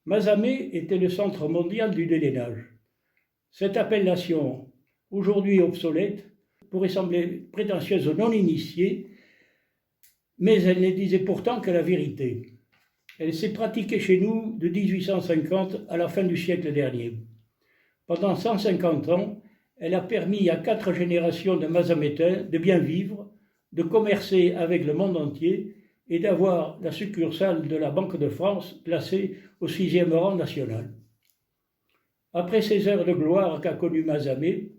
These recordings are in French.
Mazamet était le centre mondial du délainage. Cette appellation, aujourd'hui obsolète, pourrait sembler prétentieuse aux non-initiés, mais elle ne disait pourtant que la vérité. Elle s'est pratiquée chez nous de 1850 à la fin du siècle dernier. Pendant 150 ans, elle a permis à 4 générations de Mazamétains de bien vivre, de commercer avec le monde entier et d'avoir la succursale de la Banque de France placée au 6e rang national. Après ces heures de gloire qu'a connu Mazamet,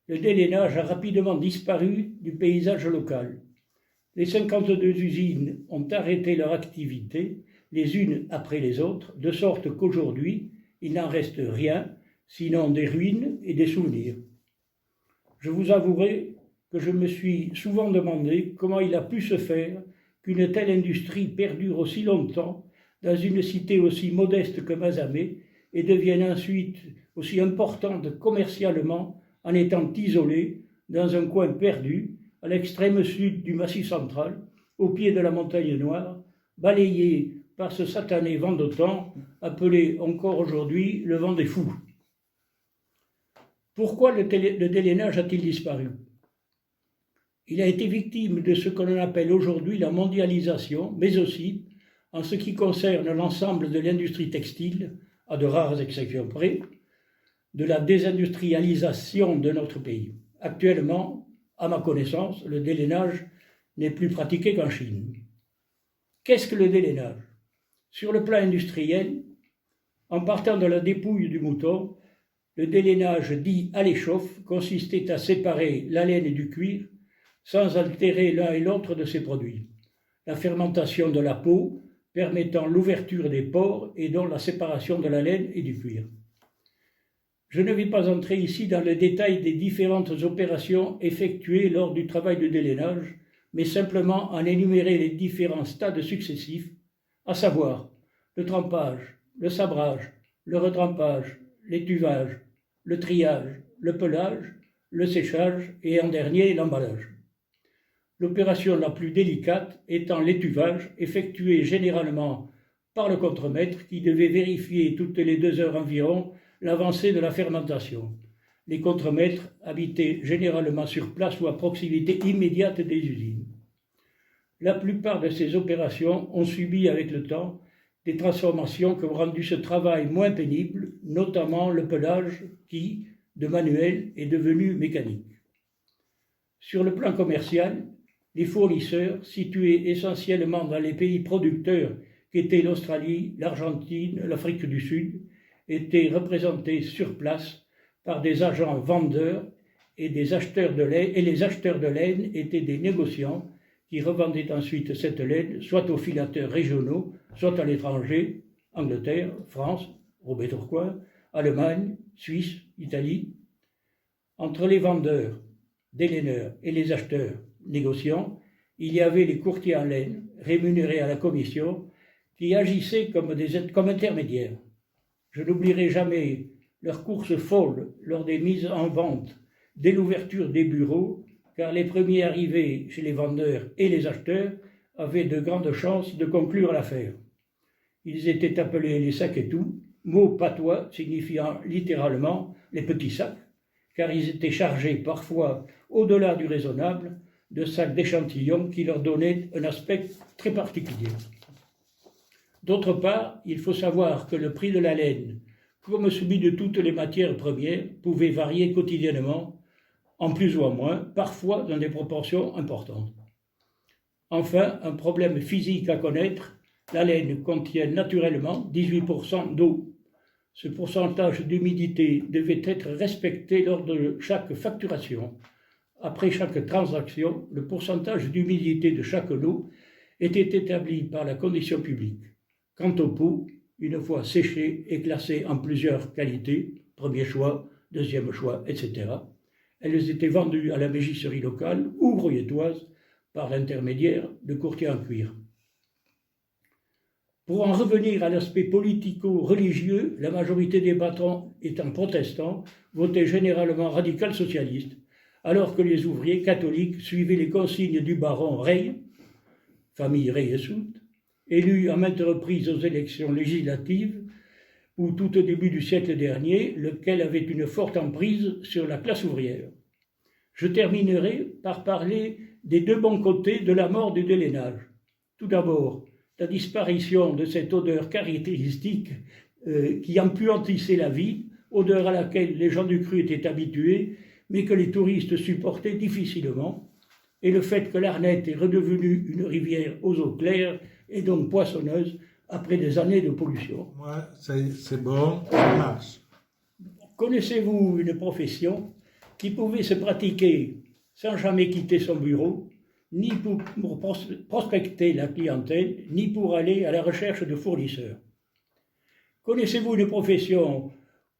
le délainage a rapidement disparu du paysage local. Les 52 usines ont arrêté leur activité, les unes après les autres, de sorte qu'aujourd'hui, il n'en reste rien, sinon des ruines et des souvenirs. Je vous avouerai que je me suis souvent demandé comment il a pu se faire qu'une telle industrie perdure aussi longtemps dans une cité aussi modeste que Mazamet et devienne ensuite aussi importante commercialement en étant isolée dans un coin perdu à l'extrême sud du Massif central, au pied de la montagne Noire, balayée par ce satané vent d'automne appelé encore aujourd'hui le vent des fous. Pourquoi le délainage a-t-il disparu? Il a été victime de ce que l'on appelle aujourd'hui la mondialisation, mais aussi, en ce qui concerne l'ensemble de l'industrie textile, à de rares exceptions près, de la désindustrialisation de notre pays. Actuellement, à ma connaissance, le délainage n'est plus pratiqué qu'en Chine. Qu'est-ce que le délainage? Sur le plan industriel, en partant de la dépouille du mouton, le délainage dit à l'échauffe consistait à séparer la laine du cuir sans altérer l'un et l'autre de ces produits. La fermentation de la peau permettant l'ouverture des pores et donc la séparation de la laine et du cuir. Je ne vais pas entrer ici dans le détail des différentes opérations effectuées lors du travail de délainage, mais simplement en énumérer les différents stades successifs, à savoir le trempage, le sabrage, le retrempage, l'étuvage, le triage, le pelage, le séchage et en dernier l'emballage. L'opération la plus délicate étant l'étuvage, effectué généralement par le contremaître qui devait vérifier toutes les 2 heures environ l'avancée de la fermentation. Les contremaîtres habitaient généralement sur place ou à proximité immédiate des usines. La plupart de ces opérations ont subi avec le temps des transformations qui ont rendu ce travail moins pénible, notamment le pelage qui, de manuel, est devenu mécanique. Sur le plan commercial, les fournisseurs, situés essentiellement dans les pays producteurs qu'étaient l'Australie, l'Argentine, l'Afrique du Sud, étaient représentés sur place par des agents vendeurs et des acheteurs de laine, et les acheteurs de laine étaient des négociants qui revendaient ensuite cette laine soit aux filateurs régionaux, soit à l'étranger, Angleterre, France, Roubaix-Tourcoing, Allemagne, Suisse, Italie. Entre les vendeurs, délaineurs et les acheteurs, négociants, il y avait les courtiers en laine, rémunérés à la commission, qui agissaient comme intermédiaires. Je n'oublierai jamais leurs courses folles lors des mises en vente, dès l'ouverture des bureaux, car les premiers arrivés chez les vendeurs et les acheteurs avaient de grandes chances de conclure l'affaire. Ils étaient appelés les sacs et tout, mot patois signifiant littéralement les petits sacs, car ils étaient chargés parfois, au-delà du raisonnable, de sacs d'échantillons qui leur donnaient un aspect très particulier. D'autre part, il faut savoir que le prix de la laine, comme celui de toutes les matières premières, pouvait varier quotidiennement, en plus ou en moins, parfois dans des proportions importantes. Enfin, un problème physique à connaître, la laine contient naturellement 18% d'eau. Ce pourcentage d'humidité devait être respecté lors de chaque facturation. Après chaque transaction, le pourcentage d'humidité de chaque lot était établi par la condition publique. Quant aux peaux, une fois séchées et classées en plusieurs qualités, premier choix, deuxième choix, etc., elles étaient vendues à la mégisserie locale ou brouilletoise par l'intermédiaire de courtiers en cuir. Pour en revenir à l'aspect politico-religieux, la majorité des patrons étant protestants, votaient généralement radical-socialiste, alors que les ouvriers catholiques suivaient les consignes du baron Rey, famille Rey et Soult, élu à maintes reprises aux élections législatives, ou tout au début du siècle dernier, lequel avait une forte emprise sur la classe ouvrière. Je terminerai par parler des deux bons côtés de la mort du délainage. Tout d'abord, la disparition de cette odeur caractéristique qui empuantissait la vie, odeur à laquelle les gens du cru étaient habitués, mais que les touristes supportaient difficilement, et le fait que l'Arnette est redevenue une rivière aux eaux claires et donc poissonneuse après des années de pollution. Ouais, c'est bon, ça marche. Connaissez-vous une profession qui pouvait se pratiquer sans jamais quitter son bureau, ni pour prospecter la clientèle, ni pour aller à la recherche de fournisseurs? Connaissez-vous une profession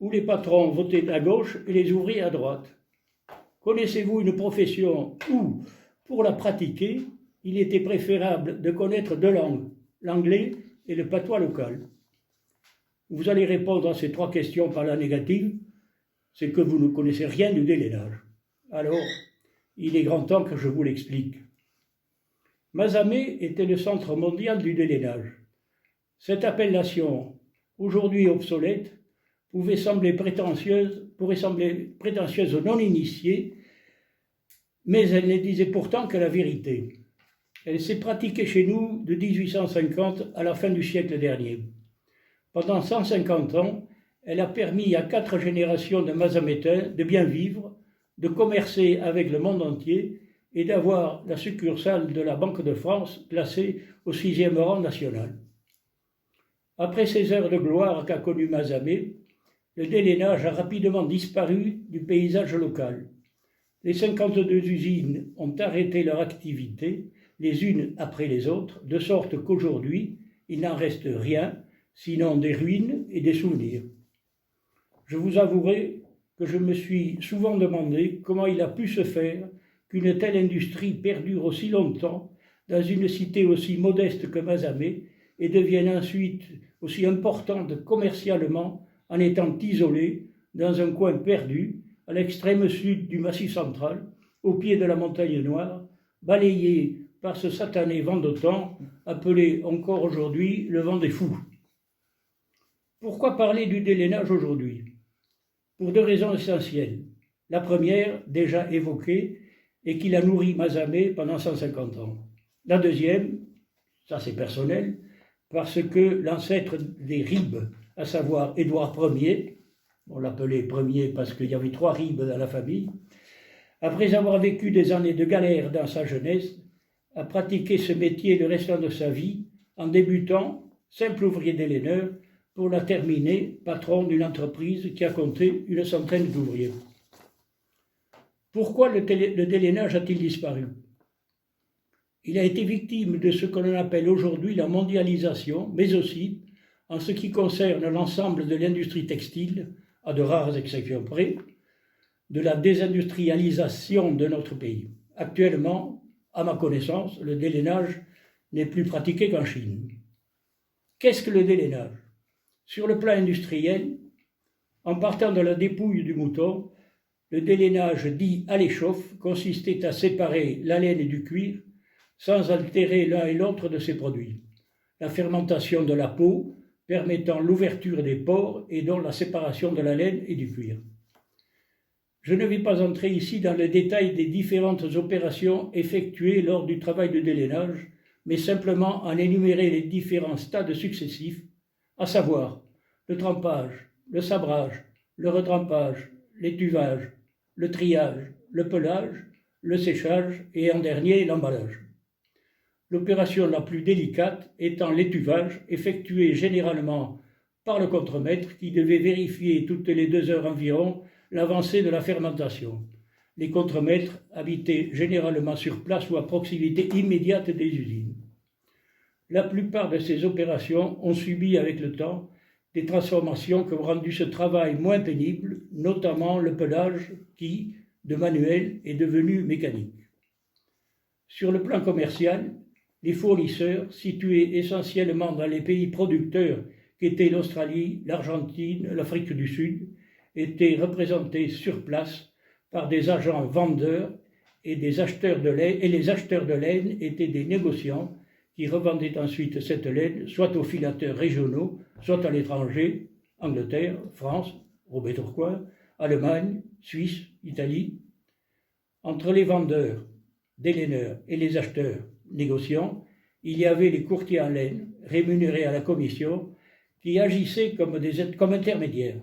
où les patrons votaient à gauche et les ouvriers à droite? Connaissez-vous une profession où, pour la pratiquer, il était préférable de connaître deux langues, l'anglais et le patois local? Vous allez répondre à ces trois questions par la négative, c'est que vous ne connaissez rien du délainage. Alors, il est grand temps que je vous l'explique. Mazamet était le centre mondial du délainage. Cette appellation, aujourd'hui obsolète, pourrait sembler prétentieuse aux non-initiés, mais elle ne disait pourtant que la vérité. Elle s'est pratiquée chez nous de 1850 à la fin du siècle dernier. Pendant 150 ans, elle a permis à 4 générations de Mazamétains de bien vivre, de commercer avec le monde entier et d'avoir la succursale de la Banque de France classée au 6e rang national. Après ces heures de gloire qu'a connu Mazamet, le délainage a rapidement disparu du paysage local. Les 52 usines ont arrêté leur activité, les unes après les autres, de sorte qu'aujourd'hui, il n'en reste rien, sinon des ruines et des souvenirs. Je vous avouerai que je me suis souvent demandé comment il a pu se faire qu'une telle industrie perdure aussi longtemps dans une cité aussi modeste que Mazamet et devienne ensuite aussi importante commercialement en étant isolée dans un coin perdu à l'extrême sud du Massif central, au pied de la montagne Noire, balayée par ce satané vent d'automne appelé encore aujourd'hui le vent des fous. Pourquoi parler du délainage aujourd'hui? Pour deux raisons essentielles. La première, déjà évoquée, est qu'il a nourri Mazamet pendant 150 ans. La deuxième, ça c'est personnel, parce que l'ancêtre des Ribes, à savoir Édouard Ier, on l'appelait premier parce qu'il y avait 3 Ribes dans la famille, après avoir vécu des années de galère dans sa jeunesse, a pratiqué ce métier le restant de sa vie en débutant simple ouvrier délaineur pour la terminer patron d'une entreprise qui a compté une centaine d'ouvriers. Pourquoi le délainage a-t-il disparu? Il a été victime de ce que l'on appelle aujourd'hui la mondialisation, mais aussi, en ce qui concerne l'ensemble de l'industrie textile, à de rares exceptions près, de la désindustrialisation de notre pays. Actuellement, à ma connaissance, le délainage n'est plus pratiqué qu'en Chine. Qu'est-ce que le délainage? Sur le plan industriel, en partant de la dépouille du mouton, le délainage dit à l'échauffe consistait à séparer la laine du cuir sans altérer l'un et l'autre de ces produits. La fermentation de la peau permettant l'ouverture des pores et donc la séparation de la laine et du cuir. Je ne vais pas entrer ici dans le détail des différentes opérations effectuées lors du travail de délainage, mais simplement en énumérer les différents stades successifs, à savoir le trempage, le sabrage, le retrempage, l'étuvage, le triage, le pelage, le séchage et en dernier l'emballage. L'opération la plus délicate étant l'étuvage, effectué généralement par le contremaître qui devait vérifier toutes les 2 heures environ l'avancée de la fermentation. Les contremaîtres habitaient généralement sur place ou à proximité immédiate des usines. La plupart de ces opérations ont subi avec le temps des transformations qui ont rendu ce travail moins pénible, notamment le pelage qui, de manuel, est devenu mécanique. Sur le plan commercial, les fournisseurs, situés essentiellement dans les pays producteurs qu'étaient l'Australie, l'Argentine, l'Afrique du Sud, étaient représentés sur place par des agents vendeurs et des acheteurs de laine, et les acheteurs de laine étaient des négociants qui revendaient ensuite cette laine soit aux filateurs régionaux, soit à l'étranger, Angleterre, France, Robert Tourcoing, Allemagne, Suisse, Italie. Entre les vendeurs, délaineurs et les acheteurs, négociants, il y avait les courtiers en laine, rémunérés à la commission, qui agissaient comme intermédiaires.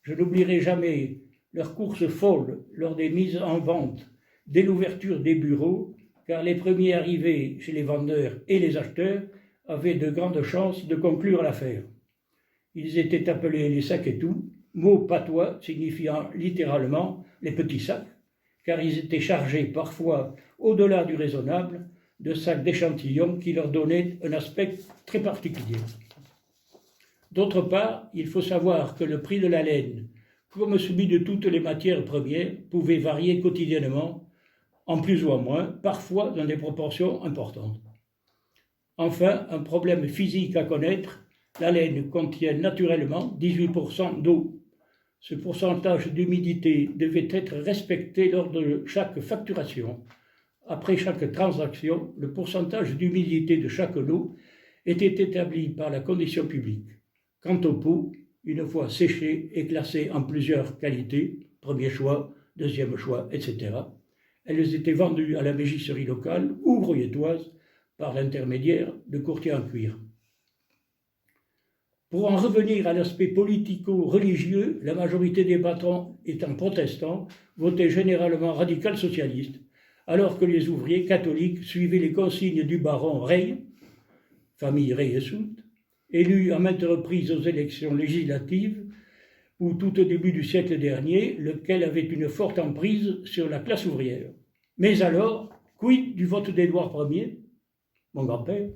Je n'oublierai jamais leurs courses folles lors des mises en vente, dès l'ouverture des bureaux, car les premiers arrivés chez les vendeurs et les acheteurs avaient de grandes chances de conclure l'affaire. Ils étaient appelés les sacs et tout, mot patois signifiant littéralement les petits sacs, car ils étaient chargés parfois, au-delà du raisonnable, de sacs d'échantillons qui leur donnaient un aspect très particulier. D'autre part, il faut savoir que le prix de la laine, comme celui de toutes les matières premières, pouvait varier quotidiennement, en plus ou en moins, parfois dans des proportions importantes. Enfin, un problème physique à connaître, la laine contient naturellement 18% d'eau. Ce pourcentage d'humidité devait être respecté lors de chaque facturation. Après chaque transaction, le pourcentage d'humidité de chaque lot était établi par la condition publique. Quant aux peaux, une fois séchées et classées en plusieurs qualités, premier choix, deuxième choix, etc., elles étaient vendues à la mégisserie locale ou grouillettoise par l'intermédiaire de courtiers en cuir. Pour en revenir à l'aspect politico-religieux, la majorité des patrons étant protestants, votaient généralement radical-socialiste, alors que les ouvriers catholiques suivaient les consignes du baron Rey, famille Rey et Soult, élu à maintes reprises aux élections législatives, ou tout au début du siècle dernier, lequel avait une forte emprise sur la classe ouvrière. Mais alors, quid du vote d'Édouard Ier, mon grand-père,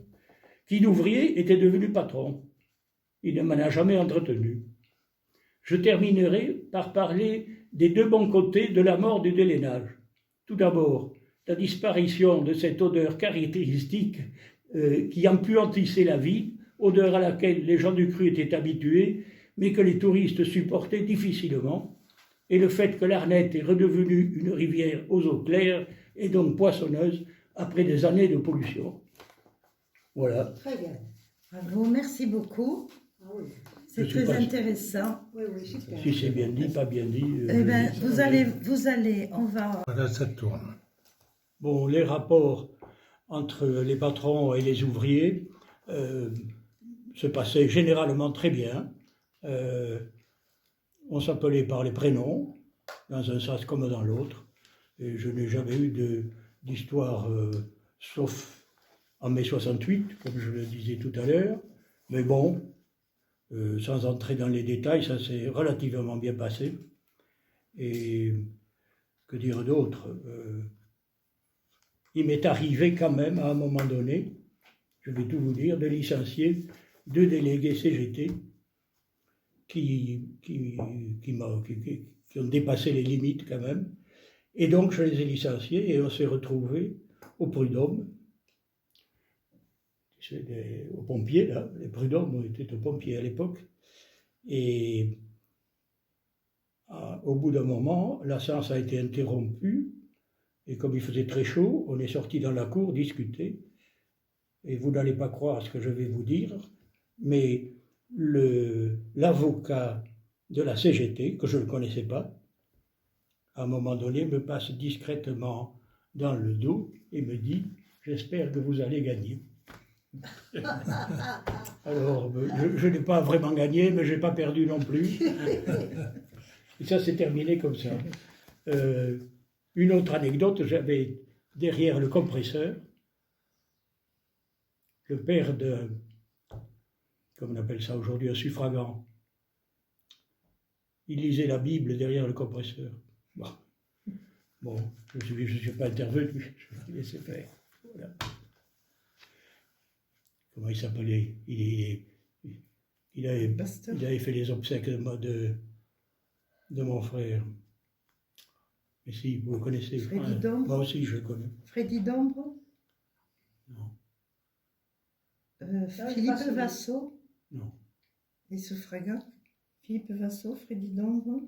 qui d'ouvrier était devenu patron? Il ne m'en a jamais entretenu. Je terminerai par parler des deux bons côtés de la mort du délainage. Tout d'abord, la disparition de cette odeur caractéristique qui empuantissait la vie, odeur à laquelle les gens du cru étaient habitués, mais que les touristes supportaient difficilement, et le fait que l'Arnette est redevenue une rivière aux eaux claires et donc poissonneuse après des années de pollution. Voilà. Très bien. Bravo, merci beaucoup. Ah oui. C'est très intéressant. Oui, oui, super. Si c'est bien dit, pas bien dit. Eh bien, vous allez, on va... Voilà, ça tourne. Bon, les rapports entre les patrons et les ouvriers se passaient généralement très bien. On s'appelait par les prénoms, dans un sens comme dans l'autre. Et je n'ai jamais eu d'histoire, sauf en mai 68, comme je le disais tout à l'heure. Mais bon, sans entrer dans les détails, ça s'est relativement bien passé. Et que dire d'autre? Il m'est arrivé quand même, à un moment donné, je vais tout vous dire, de licencier 2 délégués CGT qui ont dépassé les limites quand même. Et donc je les ai licenciés et on s'est retrouvés au prud'homme. Aux pompiers, là, les prud'hommes étaient aux pompiers à l'époque, et au bout d'un moment, la séance a été interrompue, et comme il faisait très chaud, on est sorti dans la cour discuter, et vous n'allez pas croire ce que je vais vous dire, mais l'avocat de la CGT, que je ne connaissais pas, à un moment donné, me passe discrètement dans le dos et me dit « J'espère que vous allez gagner ». Alors, je n'ai pas vraiment gagné, mais je n'ai pas perdu non plus. Et ça s'est terminé comme ça. Une autre anecdote, j'avais derrière le compresseur le père de, comme on appelle ça aujourd'hui, un suffragant. Il lisait la Bible derrière le compresseur. Bon, je ne suis pas intervenu, je l'ai laissé faire. Voilà. Comment il s'appelait? Il avait fait les obsèques de mon frère. Mais si, vous le connaissez. Freddy Dombre. Moi aussi, je le connais. Freddy Dombre. Non. Philippe Vassot. Non. Les suffragants. Philippe Vassot, Freddy Dombre.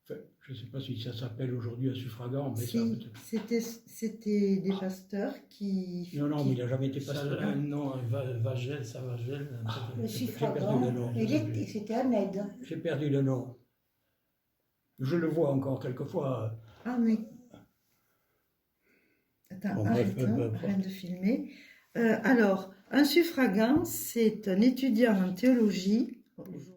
Enfin, je ne sais pas si ça s'appelle aujourd'hui un suffragant, mais ça Si, peut-être. c'était des pasteurs qui... Non, mais il n'a jamais été pasteur. Non, Vagel, ça Vagel. Le J'ai perdu suffragant, le nom. c'était un aide. J'ai perdu le nom. Je le vois encore quelquefois. Ah, mais... Attends, Bon, bref, arrête de filmer. Alors, un suffragant, c'est un étudiant en théologie. Aujourd'hui,